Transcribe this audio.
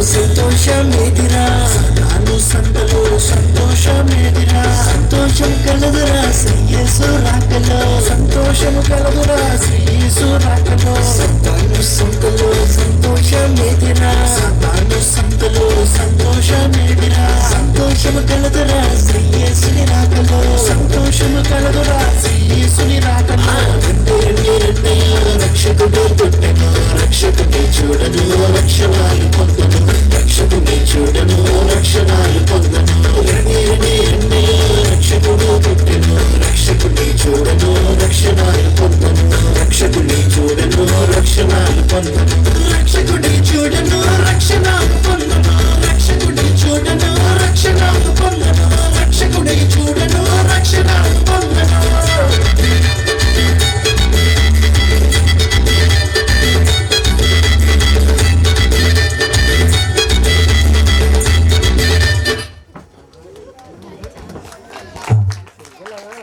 సంతోషమేదిరా సాతాను సంతలో సంతోషమేదిరా సంతోషం కలదురా శ్రీయేసు రాకలో సంతోషము కలదురా శ్రీయేసు రాకలో సాతాను సంతలో సంతోషమేదిరా సాతాను సంతలో సంతోషమేదిరా సంతోషము కలదురా శ్రీయేసుని రాకలో సంతోషము కలదురా శ్రీయేసుని రాకలో రండి రక్షకుడు పుట్టెను రక్షకుని చూడను రక్షణాలు పొందను రక్షకుని చూడను రక్షణాలు పొందను రండి రక్షకుడు పుట్టెను రక్షకుని చూడను రక్షణాలు పొందను రక్షకుని చూడను రక్షణాలు పొందను రక్షకుని చూడను రక్షణాలు పొందను